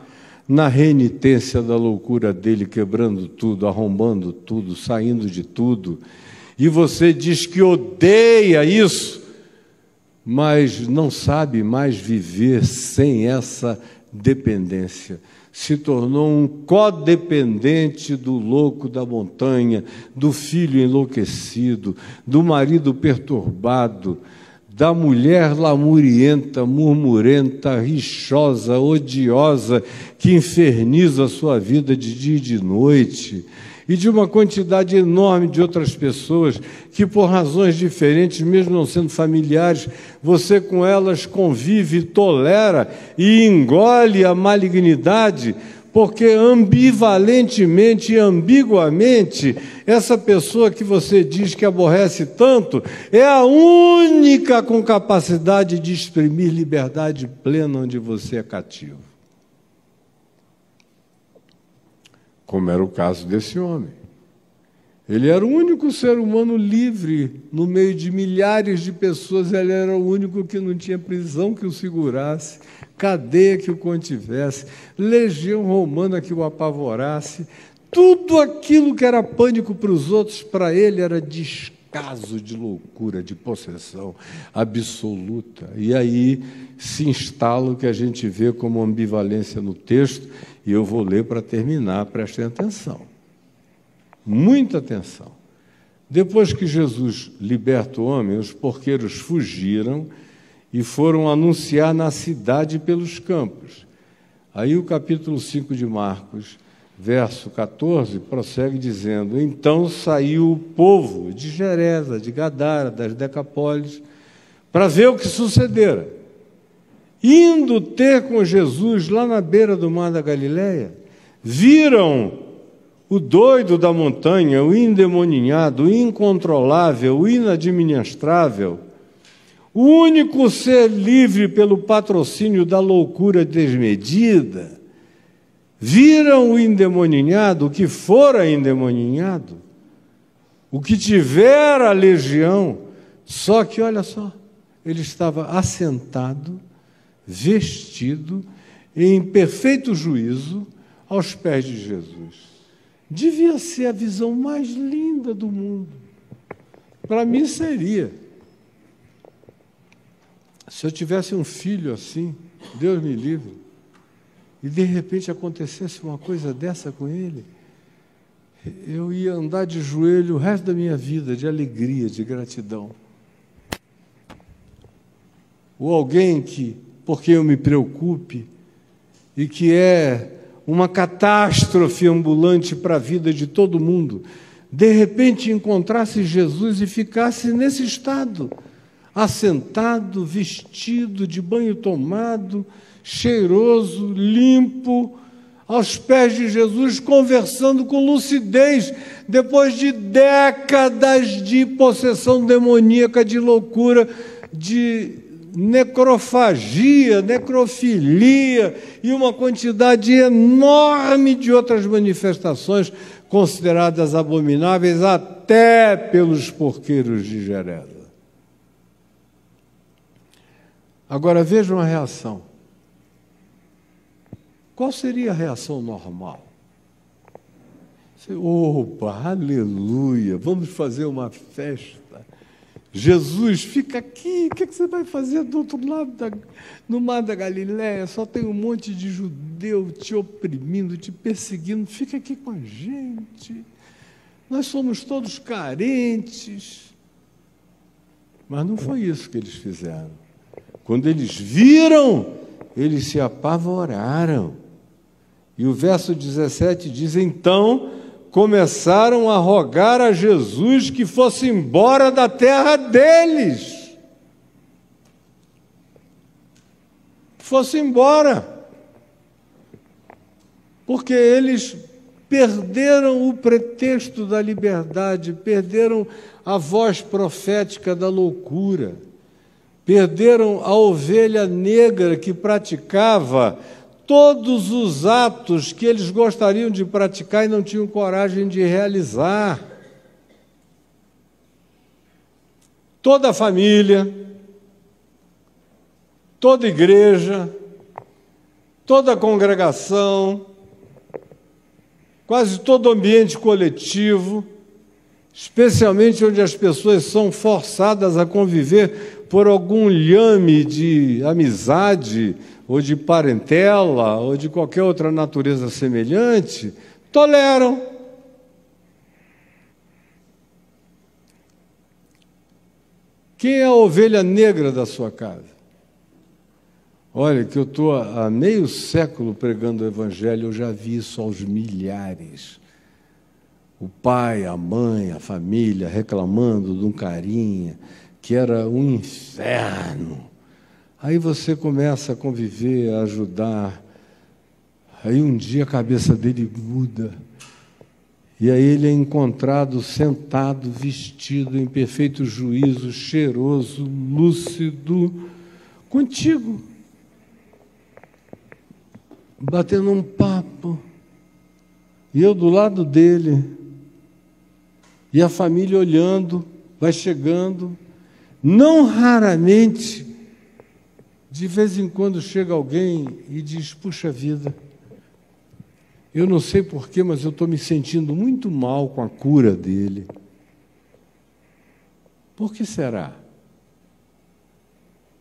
na renitência da loucura dele, quebrando tudo, arrombando tudo, saindo de tudo. E você diz que odeia isso, mas não sabe mais viver sem essa dependência. Se tornou um codependente do louco da montanha, do filho enlouquecido, do marido perturbado, da mulher lamurienta, murmurenta, rixosa, odiosa, que inferniza a sua vida de dia e de noite, e de uma quantidade enorme de outras pessoas que, por razões diferentes, mesmo não sendo familiares, você com elas convive, tolera e engole a malignidade, porque ambivalentemente e ambiguamente, essa pessoa que você diz que aborrece tanto é a única com capacidade de exprimir liberdade plena onde você é cativo. Como era o caso desse homem. Ele era o único ser humano livre no meio de milhares de pessoas, ele era o único que não tinha prisão que o segurasse, cadeia que o contivesse, legião romana que o apavorasse. Tudo aquilo que era pânico para os outros, para ele era descaso de loucura, de possessão absoluta. E aí se instala o que a gente vê como ambivalência no texto, e eu vou ler para terminar, prestem atenção. Muita atenção. Depois que Jesus liberta o homem, os porqueiros fugiram e foram anunciar na cidade pelos campos. Aí o capítulo 5 de Marcos, verso 14, prossegue dizendo, então saiu o povo de Gerasa, de Gadara, das Decapólis, para ver o que sucedera. Indo ter com Jesus lá na beira do mar da Galileia, viram o doido da montanha, o endemoninhado, o incontrolável, o inadministrável, o único ser livre pelo patrocínio da loucura desmedida. Viram o endemoninhado, o que fora endemoninhado, o que tivera a legião, só que, olha só, ele estava assentado, vestido, em perfeito juízo, aos pés de Jesus. Devia ser a visão mais linda do mundo. Para mim seria. Se eu tivesse um filho assim, Deus me livre, e de repente acontecesse uma coisa dessa com ele, eu ia andar de joelho o resto da minha vida, de alegria, de gratidão. Ou alguém que, por quem eu me preocupe, e que é uma catástrofe ambulante para a vida de todo mundo, de repente encontrasse Jesus e ficasse nesse estado, assentado, vestido, de banho tomado, cheiroso, limpo, aos pés de Jesus, conversando com lucidez, depois de décadas de possessão demoníaca, de loucura, de necrofagia, necrofilia e uma quantidade enorme de outras manifestações consideradas abomináveis até pelos porqueiros de Gerasa. Agora vejam a reação. Qual seria a reação normal? Opa, aleluia, vamos fazer uma festa. Jesus, fica aqui, o que você vai fazer do outro lado, no mar da Galileia? Só tem um monte de judeu te oprimindo, te perseguindo, fica aqui com a gente. Nós somos todos carentes. Mas não foi isso que eles fizeram. Quando eles viram, eles se apavoraram. E o verso 17 diz, então começaram a rogar a Jesus que fosse embora da terra deles. fosse embora, porque eles perderam o pretexto da liberdade, perderam a voz profética da loucura, perderam a ovelha negra que praticava todos os atos que eles gostariam de praticar e não tinham coragem de realizar. Toda a família, toda igreja, toda congregação, quase todo ambiente coletivo, especialmente onde as pessoas são forçadas a conviver por algum lhame de amizade, ou de parentela, ou de qualquer outra natureza semelhante, toleram. Quem é a ovelha negra da sua casa? Olha, que eu estou há meio século pregando o Evangelho, eu já vi isso aos milhares. O pai, a mãe, a família reclamando de um carinha que era um inferno. Aí você começa a conviver, a ajudar. Aí um dia a cabeça dele muda. E aí ele é encontrado sentado, vestido em perfeito juízo, cheiroso, lúcido, contigo, batendo um papo. E eu do lado dele. E a família olhando, vai chegando. Não raramente, de vez em quando chega alguém e diz: puxa vida, eu não sei porquê, mas eu estou me sentindo muito mal com a cura dele. Por que será?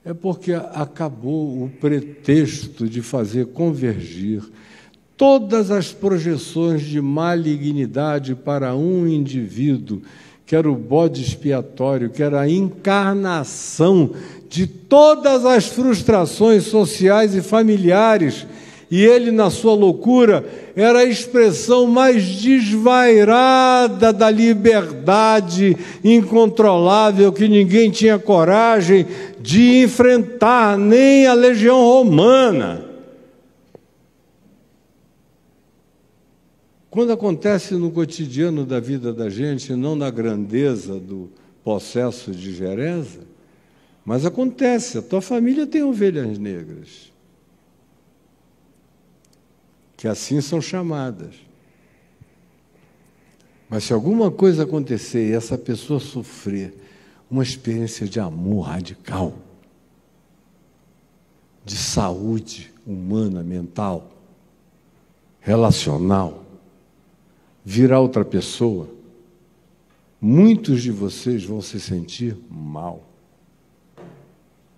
É porque acabou o pretexto de fazer convergir todas as projeções de malignidade para um indivíduo, que era o bode expiatório, que era a encarnação de todas as frustrações sociais e familiares, e ele, na sua loucura, era a expressão mais desvairada da liberdade incontrolável que ninguém tinha coragem de enfrentar, nem a legião romana. Quando acontece no cotidiano da vida da gente, não na grandeza do possesso de Geresa, mas acontece, a tua família tem ovelhas negras, que assim são chamadas. Mas se alguma coisa acontecer e essa pessoa sofrer uma experiência de amor radical, de saúde humana, mental, relacional, virar outra pessoa, muitos de vocês vão se sentir mal.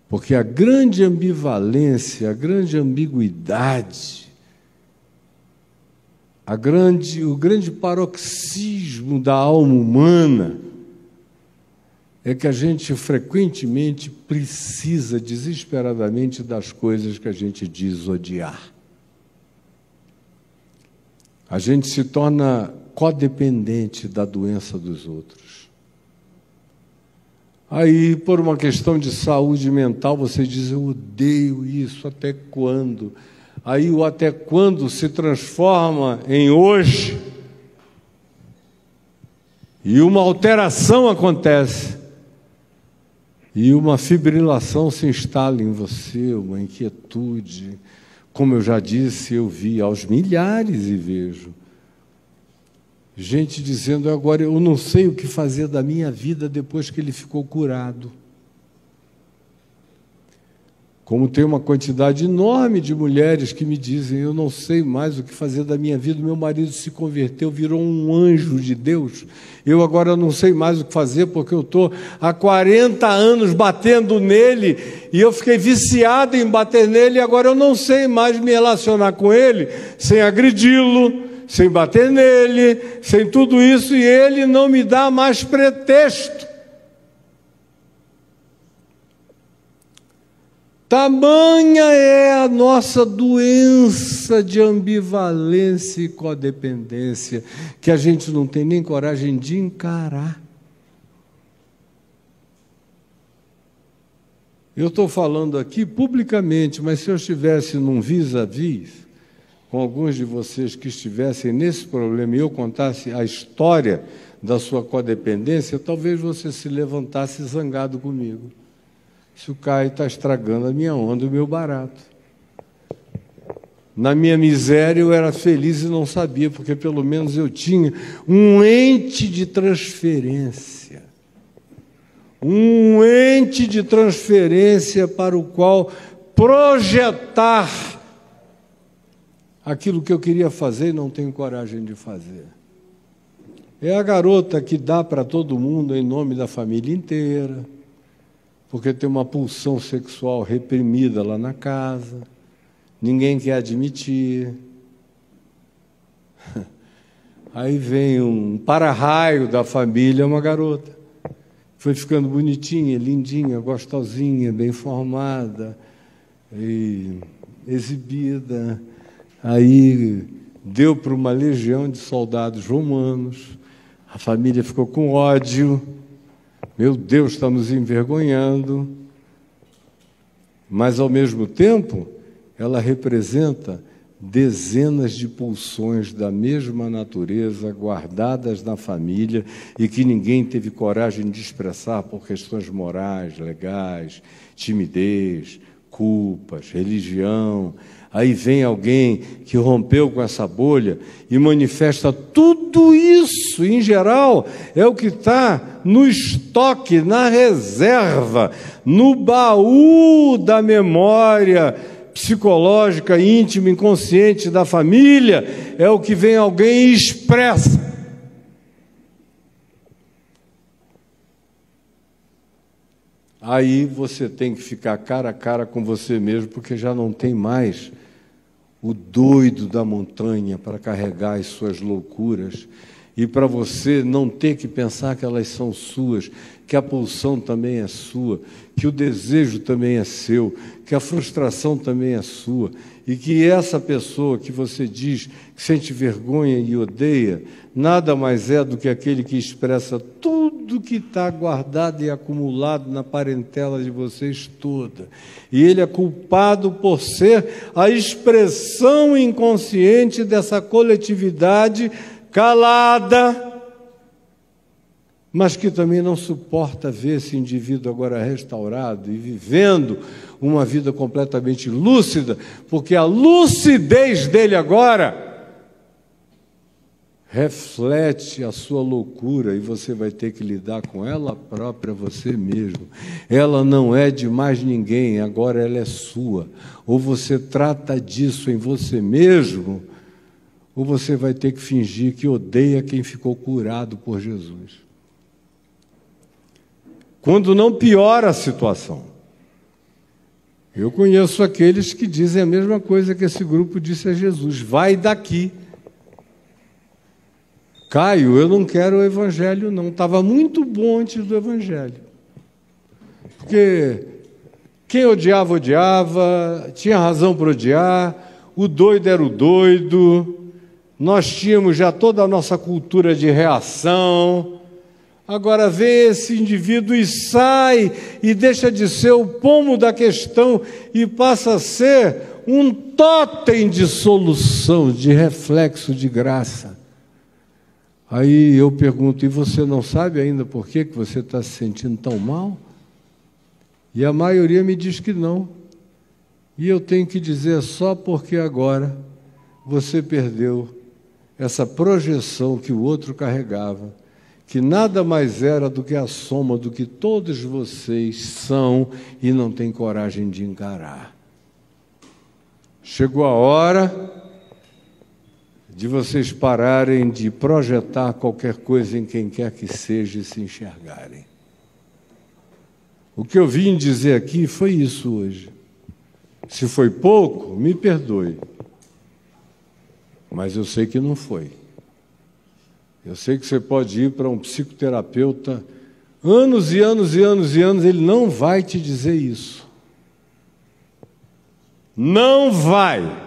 Porque a grande ambivalência, a grande ambiguidade, o grande paroxismo da alma humana é que a gente frequentemente precisa desesperadamente das coisas que a gente diz odiar. A gente se torna codependente da doença dos outros. Aí, por uma questão de saúde mental, você diz: eu odeio isso, até quando? Aí o até quando se transforma em hoje. E uma alteração acontece. E uma fibrilação se instala em você, uma inquietude. Como eu já disse, eu vi aos milhares e vejo gente dizendo: agora eu não sei o que fazer da minha vida depois que ele ficou curado. Como tem uma quantidade enorme de mulheres que me dizem: eu não sei mais o que fazer da minha vida, meu marido se converteu, virou um anjo de Deus, eu agora não sei mais o que fazer porque eu estou há 40 anos batendo nele e eu fiquei viciado em bater nele e agora eu não sei mais me relacionar com ele sem agredi-lo, sem bater nele, sem tudo isso, e ele não me dá mais pretexto. Tamanha é a nossa doença de ambivalência e codependência, que a gente não tem nem coragem de encarar. Eu estou falando aqui publicamente, mas se eu estivesse num vis-à-vis com alguns de vocês que estivessem nesse problema e eu contasse a história da sua codependência, talvez você se levantasse zangado comigo. Se o Caio está estragando a minha onda, o meu barato. Na minha miséria eu era feliz e não sabia, porque pelo menos eu tinha um ente de transferência. Um ente de transferência para o qual projetar aquilo que eu queria fazer e não tenho coragem de fazer. É a garota que dá para todo mundo em nome da família inteira, porque tem uma pulsão sexual reprimida lá na casa, ninguém quer admitir. Aí vem um para-raio da família, uma garota. Foi ficando bonitinha, lindinha, gostosinha, bem formada, e exibida. Aí deu para uma legião de soldados romanos, a família ficou com ódio. Meu Deus, está nos envergonhando. Mas, ao mesmo tempo, ela representa dezenas de pulsões da mesma natureza guardadas na família e que ninguém teve coragem de expressar por questões morais, legais, timidez, culpas, religião. Aí vem alguém que rompeu com essa bolha e manifesta tudo isso, em geral, é o que está no estoque, na reserva, no baú da memória psicológica, íntima, inconsciente da família, é o que vem alguém e expressa. Aí você tem que ficar cara a cara com você mesmo, porque já não tem mais o doido da montanha para carregar as suas loucuras, e para você não ter que pensar que elas são suas, que a pulsão também é sua, que o desejo também é seu, que a frustração também é sua, e que essa pessoa que você diz que sente vergonha e odeia, nada mais é do que aquele que expressa tudo que está guardado e acumulado na parentela de vocês toda. E ele é culpado por ser a expressão inconsciente dessa coletividade calada, mas que também não suporta ver esse indivíduo agora restaurado e vivendo uma vida completamente lúcida, porque a lucidez dele agora reflete a sua loucura e você vai ter que lidar com ela própria, você mesmo. Ela não é de mais ninguém, agora ela é sua. Ou você trata disso em você mesmo, ou você vai ter que fingir que odeia quem ficou curado por Jesus. Quando não piora a situação. Eu conheço aqueles que dizem a mesma coisa que esse grupo disse a Jesus: vai daqui. Caio, eu não quero o evangelho não, estava muito bom antes do evangelho. Porque quem odiava, odiava, tinha razão para odiar, o doido era o doido, nós tínhamos já toda a nossa cultura de reação. Agora vem esse indivíduo e sai e deixa de ser o pomo da questão e passa a ser um tótem de solução, de reflexo de graça. Aí eu pergunto, e você não sabe ainda por que você está se sentindo tão mal? E a maioria me diz que não. E eu tenho que dizer, só porque agora você perdeu essa projeção que o outro carregava, que nada mais era do que a soma do que todos vocês são e não têm coragem de encarar. Chegou a hora de vocês pararem de projetar qualquer coisa em quem quer que seja e se enxergarem. O que eu vim dizer aqui foi isso hoje. Se foi pouco, me perdoe. Mas eu sei que não foi. Eu sei que você pode ir para um psicoterapeuta anos e anos e anos e anos, ele não vai te dizer isso. Não vai.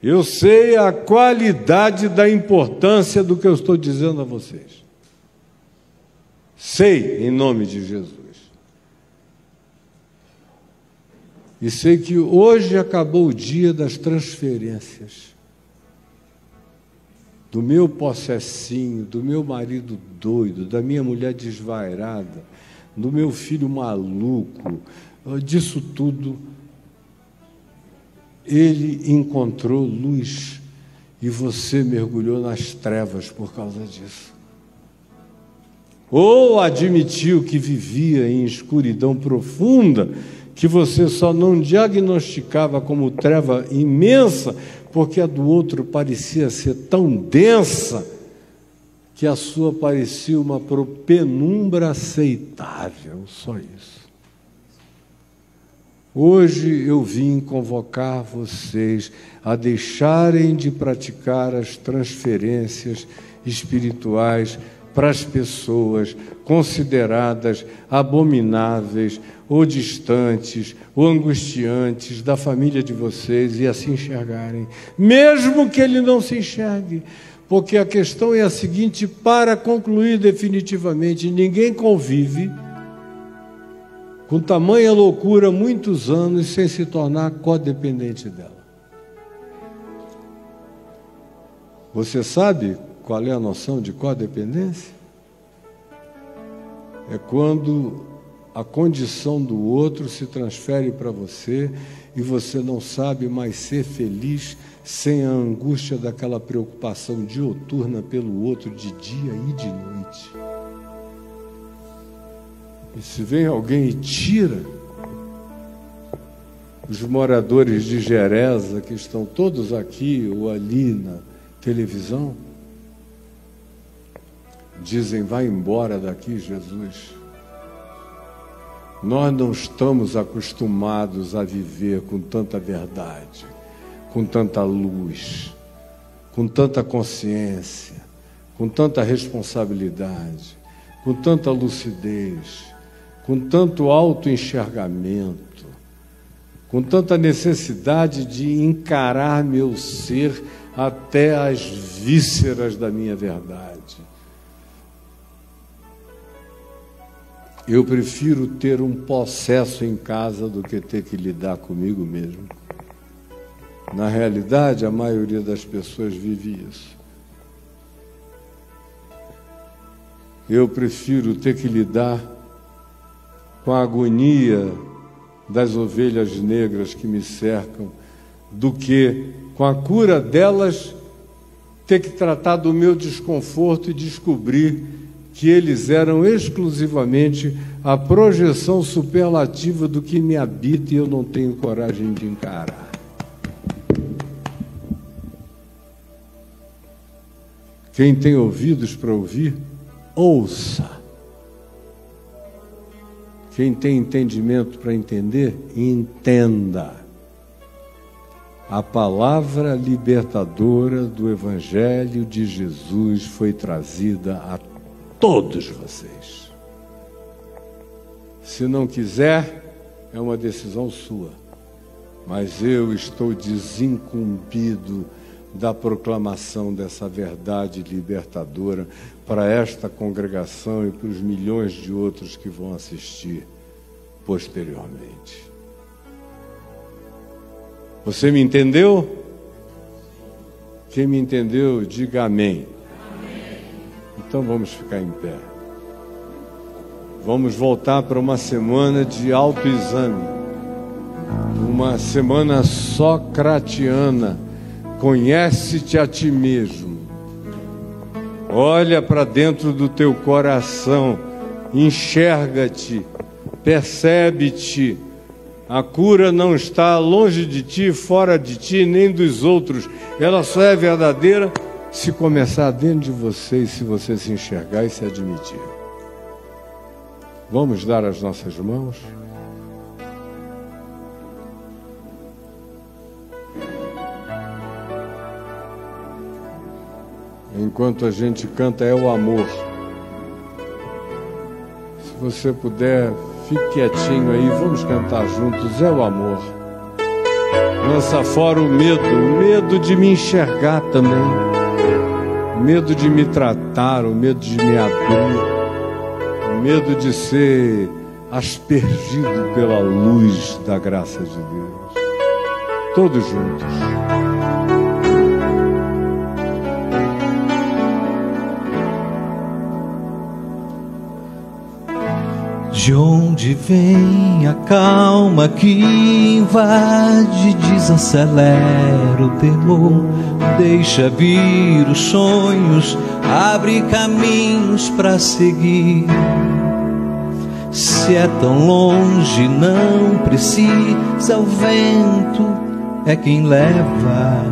Eu sei a qualidade da importância do que eu estou dizendo a vocês. Sei, em nome de Jesus. E sei que hoje acabou o dia das transferências. Do meu possessinho, do meu marido doido, da minha mulher desvairada, do meu filho maluco, disso tudo, ele encontrou luz e você mergulhou nas trevas por causa disso. Ou admitiu que vivia em escuridão profunda, que você só não diagnosticava como treva imensa, porque a do outro parecia ser tão densa, que a sua parecia uma penumbra aceitável, só isso. Hoje eu vim convocar vocês a deixarem de praticar as transferências espirituais para as pessoas consideradas abomináveis, ou distantes, ou angustiantes da família de vocês, e assim enxergarem, mesmo que ele não se enxergue, porque a questão é a seguinte: para concluir definitivamente, ninguém convive com tamanha loucura muitos anos sem se tornar codependente dela. Você sabe qual é a noção de codependência? É quando a condição do outro se transfere para você e você não sabe mais ser feliz sem a angústia daquela preocupação dioturna pelo outro, de dia e de noite. E se vem alguém e tira, os moradores de Geresa, que estão todos aqui ou ali na televisão, dizem: vai embora daqui, Jesus. Nós não estamos acostumados a viver com tanta verdade, com tanta luz, com tanta consciência, com tanta responsabilidade, com tanta lucidez, com tanto autoenxergamento, com tanta necessidade de encarar meu ser até as vísceras da minha verdade. Eu prefiro ter um possesso em casa do que ter que lidar comigo mesmo. Na realidade, a maioria das pessoas vive isso. Eu prefiro ter que lidar com a agonia das ovelhas negras que me cercam, do que com a cura delas ter que tratar do meu desconforto e descobrir que eles eram exclusivamente a projeção superlativa do que me habita e eu não tenho coragem de encarar. Quem tem ouvidos para ouvir, ouça. Quem tem entendimento para entender, entenda. A palavra libertadora do Evangelho de Jesus foi trazida a todos vocês. Se não quiser, é uma decisão sua. Mas eu estou desincumbido da proclamação dessa verdade libertadora para esta congregação e para os milhões de outros que vão assistir posteriormente. Você me entendeu? Quem me entendeu, diga amém. Então vamos ficar em pé. Vamos voltar para uma semana de autoexame, uma semana socratiana. Conhece-te a ti mesmo. Olha para dentro do teu coração, enxerga-te, percebe-te. A cura não está longe de ti, fora de ti, nem dos outros. Ela só é verdadeira se começar dentro de você e se você se enxergar e se admitir. Vamos dar as nossas mãos? Enquanto a gente canta É o Amor. Se você puder, fique quietinho aí, vamos cantar juntos É o Amor. Lança fora o medo de me enxergar também. O medo de me tratar, o medo de me abrir, o medo de ser aspergido pela luz da graça de Deus. Todos juntos. De onde vem a calma que invade, desacelera o temor, deixa vir os sonhos, abre caminhos para seguir. Se é tão longe, não precisa, o vento é quem leva.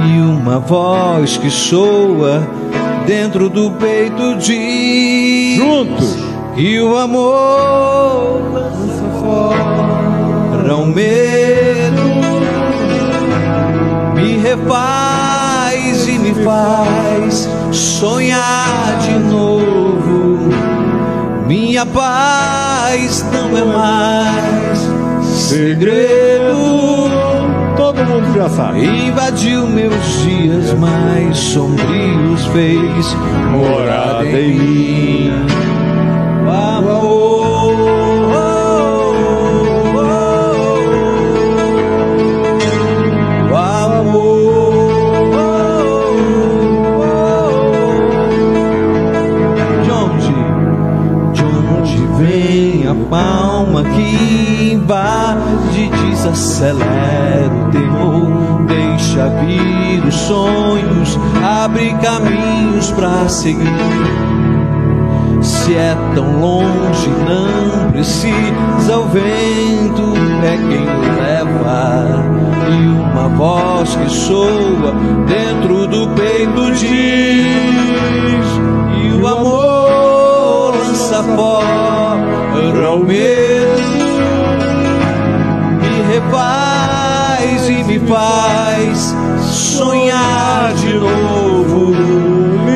E uma voz que soa dentro do peito diz: juntos! E o amor lança fora o medo, me refaz e me faz sonhar de novo. Minha paz não é mais segredo. Todo mundo já sabe. Invadiu meus dias mais sombrios, fez morada em mim. O amor, o amor. De onde vem a palma que invade, desacelera o temor, deixa vir os sonhos, abre caminhos para seguir. Se é tão longe, não precisa, o vento é quem leva. E uma voz que soa dentro do peito diz: e o amor lança fora o medo, me refaz e me faz sonhar de novo.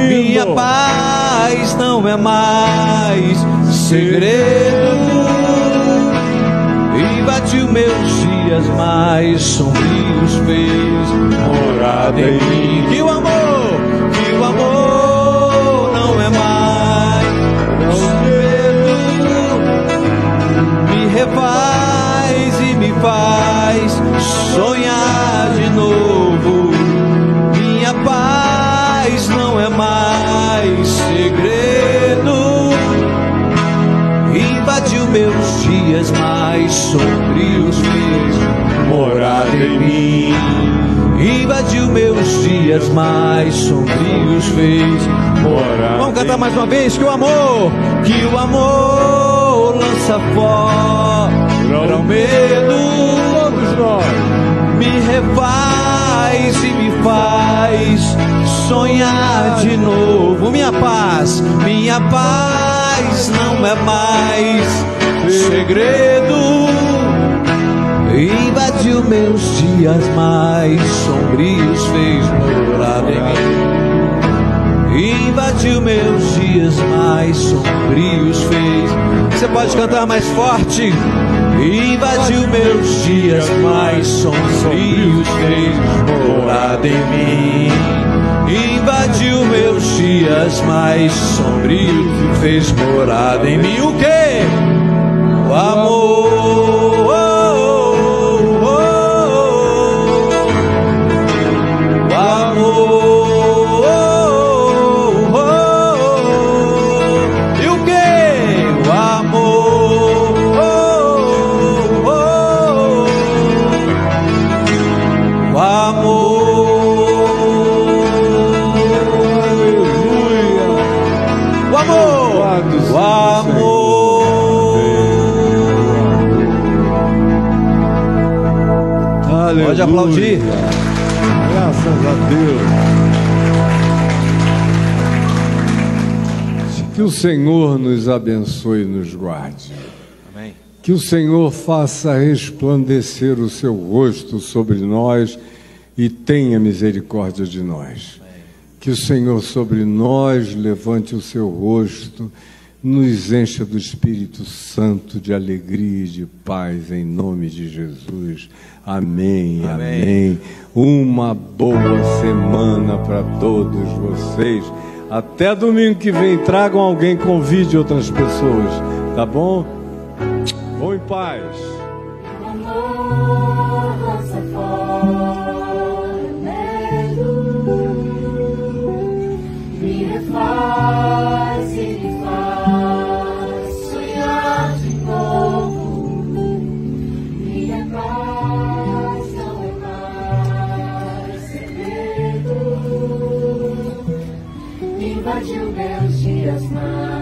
Minha paz não é mais segredo, invadiu meus dias mais sombrios, fez morada em mim. Que o amor não é mais segredo, me refaz e me faz sonhar de novo. Minha paz não é mais segredo, invadiu meus dias mais sombrios, fez morada em mim. Invadiu meus dias mais sombrios, fez morada. Vamos cantar mais uma vez. Que o amor lança fora o medo, Todos nós. me refaz e me faz sonhar de novo. Minha paz não é mais segredo, invadiu meus dias mais sombrios, fez morada em mim. Invadiu meus dias mais sombrios, fez. Você pode cantar mais forte. Invadiu meus dias mais sombrios, fez morada em mim. Invadiu meus dias mais sombrios, fez morada em mim. O quê? O amor. O amor. E o quê? O amor. O amor. O amor. Aleluia. Pode aplaudir. Graças a Deus. Que o Senhor nos abençoe e nos guarde. Amém. Que o Senhor faça resplandecer o seu rosto sobre nós e tenha misericórdia de nós. Que o Senhor sobre nós levante o seu rosto, nos encha do Espírito Santo, de alegria e de paz, em nome de Jesus. Amém, Amém. amém. Uma boa semana para todos vocês. Até domingo que vem, tragam alguém, convide outras pessoas, tá bom? Vão em paz. Amor lança fora o medo, me refaz e me faz sonhar de novo. Minha paz não é mais segredo, invadiu meus dias mais.